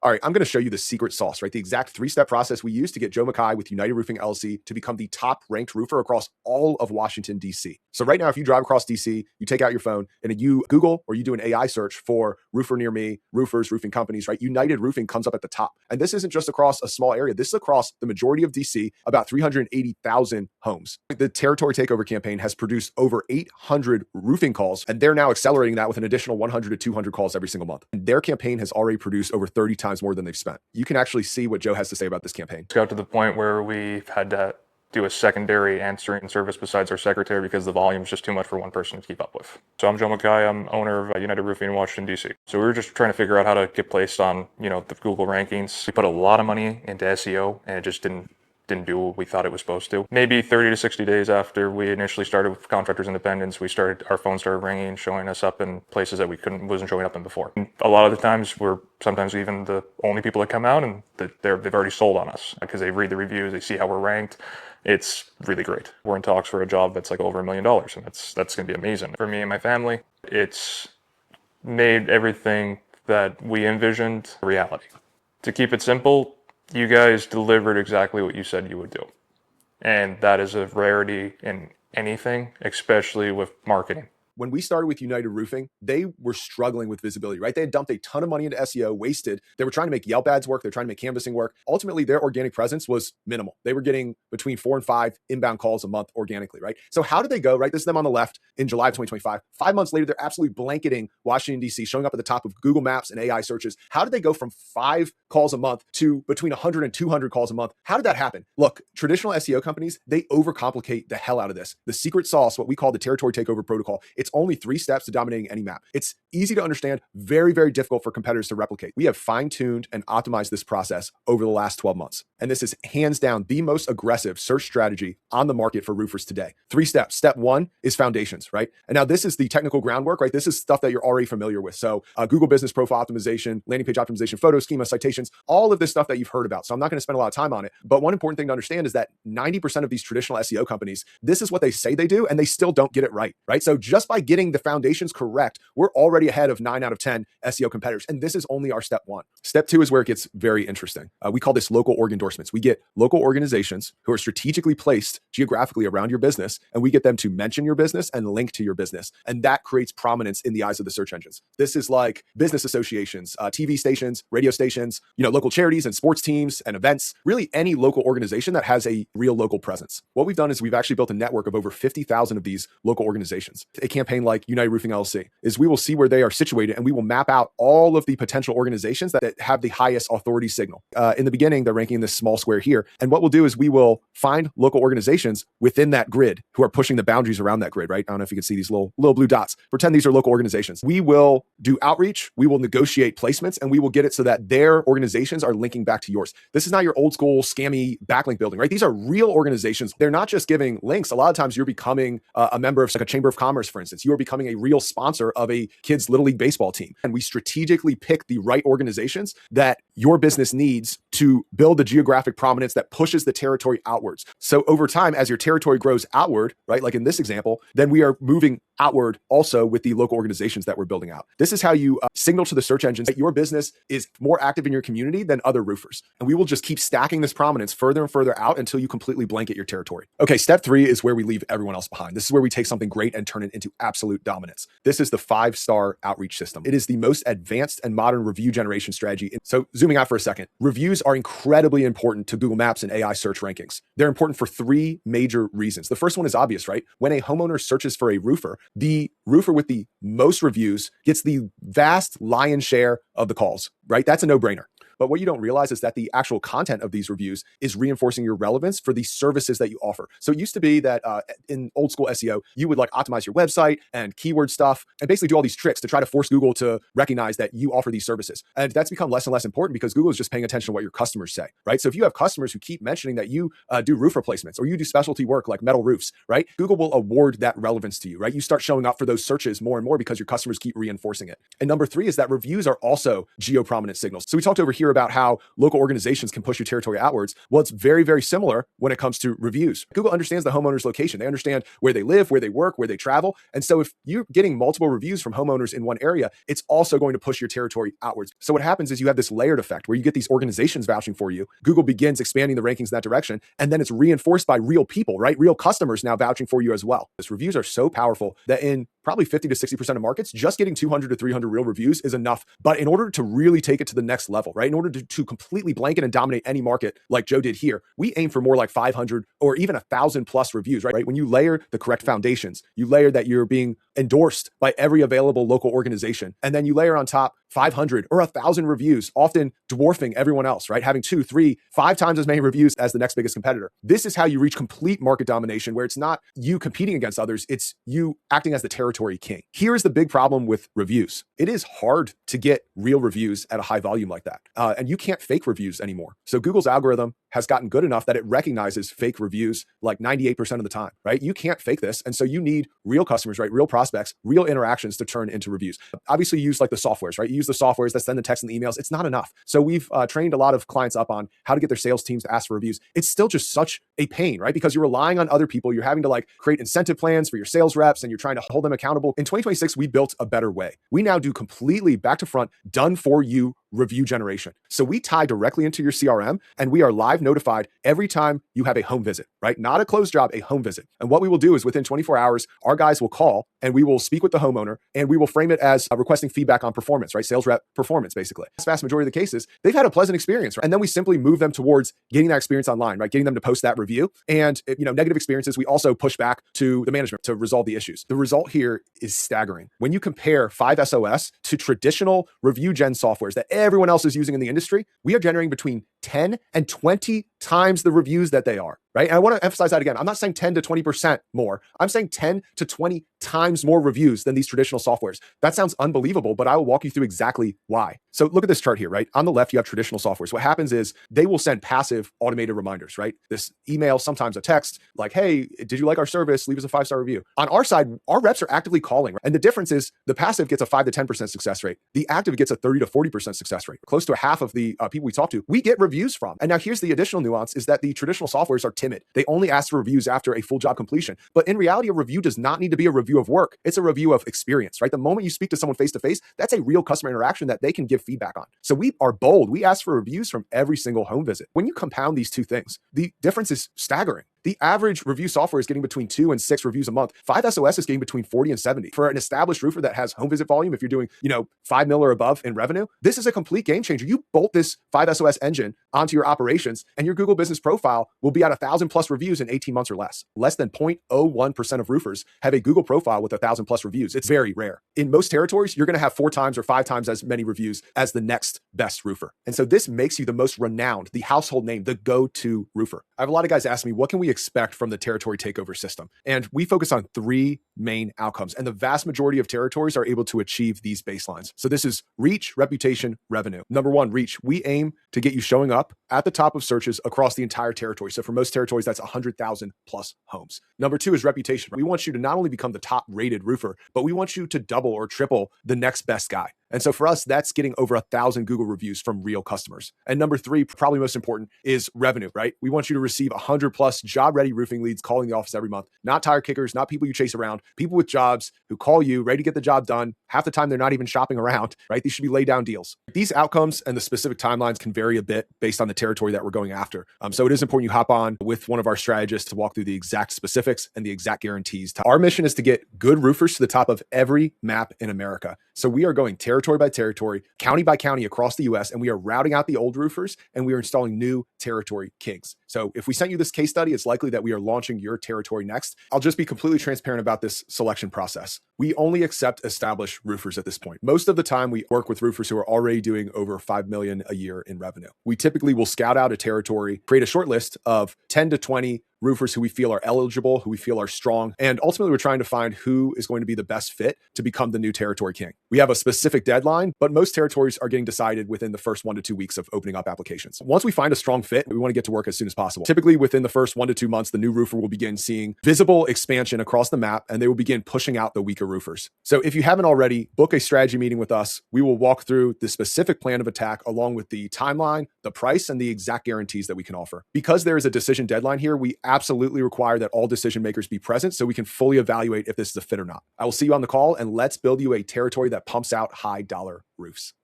All right, I'm going to show you the secret sauce, right? The exact three-step process we use to get Joe Mackay with United Roofing LLC to become the top-ranked roofer across all of Washington, D.C. So right now, if you drive across D.C., you take out your phone and you Google or you do an AI search for roofer near me, roofers, roofing companies, right? United Roofing comes up at the top. And this isn't just across a small area. This is across the majority of D.C., about 380,000 homes. The Territory Takeover campaign has produced over 800 roofing calls, and they're now accelerating that with an additional 100 to 200 calls every single month. And their campaign has already produced over 30 times more than they've spent. You can actually see what Joe has to say about this campaign. It got to the point where we've had to do a secondary answering service besides our secretary because the volume is just too much for one person to keep up with. So I'm Joe Mackay. I'm owner of United Roofing in Washington, D.C. So we were just trying to figure out how to get placed on, the Google rankings. We put a lot of money into SEO and it just didn't do what we thought it was supposed to. Maybe 30 to 60 days after we initially started with Contractors Independence, our phone started ringing, showing us up in places that wasn't showing up in before. And a lot of the times we're sometimes even the only people that come out, and they've already sold on us because they read the reviews, they see how we're ranked. It's really great. We're in talks for a job that's like over $1 million, and that's going to be amazing. For me and my family, it's made everything that we envisioned a reality. To keep it simple, you guys delivered exactly what you said you would do. And that is a rarity in anything, especially with marketing. When we started with United Roofing, they were struggling with visibility, right? They had dumped a ton of money into SEO, wasted. They were trying to make Yelp ads work. They're trying to make canvassing work. Ultimately, their organic presence was minimal. They were getting between 4 and 5 inbound calls a month organically, right? So how did they go, right? This is them on the left in July of 2025. 5 months later, they're absolutely blanketing Washington, D.C., showing up at the top of Google Maps and AI searches. How did they go from 5 calls a month to between 100 and 200 calls a month? How did that happen? Look, traditional SEO companies, they overcomplicate the hell out of this. The secret sauce, what we call the Territory Takeover Protocol, it's only 3 steps to dominating any map. It's easy to understand, very, very difficult for competitors to replicate. We have fine-tuned and optimized this process over the last 12 months. And this is hands down the most aggressive search strategy on the market for roofers today. 3 steps. Step 1 is foundations, right? And now this is the technical groundwork, right? This is stuff that you're already familiar with. So Google Business Profile Optimization, landing page optimization, photo schema, citations, all of this stuff that you've heard about. So I'm not going to spend a lot of time on it. But one important thing to understand is that 90% of these traditional SEO companies, this is what they say they do, and they still don't get it right? So just by getting the foundations correct, we're already ahead of 9 out of 10 SEO competitors. And this is only our step 1. Step 2 is where it gets very interesting. We call this local org endorsements. We get local organizations who are strategically placed geographically around your business, and we get them to mention your business and link to your business. And that creates prominence in the eyes of the search engines. This is like business associations, TV stations, radio stations, local charities and sports teams and events, really any local organization that has a real local presence. What we've done is we've actually built a network of over 50,000 of these local organizations. A campaign like United Roofing LLC is we will see where they are situated, and we will map out all of the potential organizations that have the highest authority signal. In the beginning, they're ranking in this small square here. And what we'll do is we will find local organizations within that grid who are pushing the boundaries around that grid, right? I don't know if you can see these little blue dots. Pretend these are local organizations. We will do outreach, we will negotiate placements, and we will get it so that their organizations are linking back to yours. This is not your old school scammy backlink building, right? These are real organizations. They're not just giving links. A lot of times you're becoming a member of like a chamber of commerce, for instance. You are becoming a real sponsor of a kid's Little League baseball team. And we strategically pick the right organizations that your business needs to build the geographic prominence that pushes the territory outwards. So over time, as your territory grows outward, right, like in this example, then we are moving outward also with the local organizations that we're building out. This is how you signal to the search engines that your business is more active in your community than other roofers. And we will just keep stacking this prominence further and further out until you completely blanket your territory. Okay, step 3 is where we leave everyone else behind. This is where we take something great and turn it into absolute dominance. This is the 5-star outreach system. It is the most advanced and modern review generation strategy. So zooming out for a second, reviews are incredibly important to Google Maps and AI search rankings. They're important for 3 major reasons. The first one is obvious, right? When a homeowner searches for a roofer, the roofer with the most reviews gets the vast lion's share of the calls, right? That's a no-brainer. But what you don't realize is that the actual content of these reviews is reinforcing your relevance for the services that you offer. So it used to be that in old school SEO, you would like optimize your website and keyword stuff and basically do all these tricks to try to force Google to recognize that you offer these services. And that's become less and less important because Google is just paying attention to what your customers say, right? So if you have customers who keep mentioning that you do roof replacements or you do specialty work like metal roofs, right? Google will award that relevance to you, right? You start showing up for those searches more and more because your customers keep reinforcing it. And number 3 is that reviews are also geo-prominent signals. So we talked over here earlier about how local organizations can push your territory outwards. Well, it's very, very similar when it comes to reviews. Google understands the homeowner's location. They understand where they live, where they work, where they travel. And so if you're getting multiple reviews from homeowners in one area, it's also going to push your territory outwards. So what happens is you have this layered effect where you get these organizations vouching for you. Google begins expanding the rankings in that direction. And then it's reinforced by real people, right? Real customers now vouching for you as well. These reviews are so powerful that in probably 50 to 60% of markets, just getting 200 to 300 real reviews is enough. But in order to really take it to the next level, right? In order to completely blanket and dominate any market like Joe did here, we aim for more like 500 or even 1,000 plus reviews, right? When you layer the correct foundations, you layer that you're being endorsed by every available local organization. And then you layer on top 500 or 1,000 reviews, often dwarfing everyone else, right? Having 2, 3, 5 times as many reviews as the next biggest competitor. This is how you reach complete market domination, where it's not you competing against others, it's you acting as the territory king. Here's the big problem with reviews. It is hard to get real reviews at a high volume like that. And you can't fake reviews anymore. So Google's algorithm has gotten good enough that it recognizes fake reviews like 98% of the time, right? You can't fake this. And so you need real customers, right? Real prospects, real interactions to turn into reviews. Obviously, you use like the softwares, right? You use the softwares that send the text and the emails. It's not enough. So we've trained a lot of clients up on how to get their sales teams to ask for reviews. It's still just such a pain, right? Because you're relying on other people. You're having to like create incentive plans for your sales reps and you're trying to hold them accountable. In 2026, we built a better way. We now do completely back to front, done for you review generation. So we tie directly into your CRM and we are live notified every time you have a home visit, right? Not a closed job, a home visit. And what we will do is within 24 hours, our guys will call and we will speak with the homeowner and we will frame it as requesting feedback on performance, right? Sales rep performance, basically. The vast majority of the cases, they've had a pleasant experience, right? And then we simply move them towards getting that experience online, right? Getting them to post that review. And negative experiences, we also push back to the management to resolve the issues. The result here is staggering. When you compare 5SOS to traditional review gen softwares that everyone else is using in the industry, we are generating between 10 and 20 times the reviews that they are, right? And I want to emphasize that again. I'm not saying 10 to 20% more. I'm saying 10 to 20 times more reviews than these traditional softwares. That sounds unbelievable, but I will walk you through exactly why. So look at this chart here, right? On the left, you have traditional softwares. What happens is they will send passive automated reminders, right? This email, sometimes a text like, hey, did you like our service? Leave us a 5-star review. On our side, our reps are actively calling. Right? And the difference is the passive gets a 5 to 10% success rate. The active gets a 30 to 40% success rate. Close to a half of the people we talk to, we get reviews from. And now here's the additional nuance is that the traditional softwares are timid. They only ask for reviews after a full job completion. But in reality, a review does not need to be a review of work. It's a review of experience, right? The moment you speak to someone face to face, that's a real customer interaction that they can give feedback on. So we are bold. We ask for reviews from every single home visit. When you compound these two things, the difference is staggering. The average review software is getting between 2 and 6 reviews a month. 5SOS is getting between 40 and 70. For an established roofer that has home visit volume, if you're doing, 5 mil or above in revenue, this is a complete game changer. You bolt this 5SOS engine onto your operations and your Google business profile will be at 1,000 plus reviews in 18 months or less. Less than 0.01% of roofers have a Google profile with 1,000 plus reviews. It's very rare. In most territories, you're going to have 4 times or 5 times as many reviews as the next best roofer. And so this makes you the most renowned, the household name, the go-to roofer. I have a lot of guys ask me, what can we expect from the territory takeover system? And we focus on 3 main outcomes. And the vast majority of territories are able to achieve these baselines. So this is reach, reputation, revenue. Number 1, reach. We aim to get you showing up at the top of searches across the entire territory. So for most territories, that's 100,000 plus homes. Number 2 is reputation. We want you to not only become the top rated roofer, but we want you to double or triple the next best guy. And so for us, that's getting over 1,000 Google reviews from real customers. And number 3, probably most important, is revenue, right? We want you to receive 100 plus job-ready roofing leads calling the office every month. Not tire kickers, not people you chase around, people with jobs who call you, ready to get the job done. Half the time, they're not even shopping around, right? These should be laid down deals. These outcomes and the specific timelines can vary a bit based on the territory that we're going after. So it is important you hop on with one of our strategists to walk through the exact specifics and the exact guarantees. Our mission is to get good roofers to the top of every map in America. So we are going territory by territory, county by county across the US, and we are routing out the old roofers and we are installing new territory kings. So if we sent you this case study, it's likely that we are launching your territory next. I'll just be completely transparent about this selection process. We only accept established roofers at this point. Most of the time, we work with roofers who are already doing over 5 million a year in revenue. We typically will scout out a territory, create a short list of 10 to 20 roofers who we feel are eligible, who we feel are strong. And ultimately, we're trying to find who is going to be the best fit to become the new territory king. We have a specific deadline, but most territories are getting decided within the first 1 to 2 weeks of opening up applications. Once we find a strong fit, we want to get to work as soon as possible. Typically, within the first 1 to 2 months, the new roofer will begin seeing visible expansion across the map, and they will begin pushing out the weaker roofers. So if you haven't already, book a strategy meeting with us. We will walk through the specific plan of attack along with the timeline, the price, and the exact guarantees that we can offer. Because there is a decision deadline here, we absolutely require that all decision makers be present so we can fully evaluate if this is a fit or not. I will see you on the call, and let's build you a territory that pumps out high dollar roofs.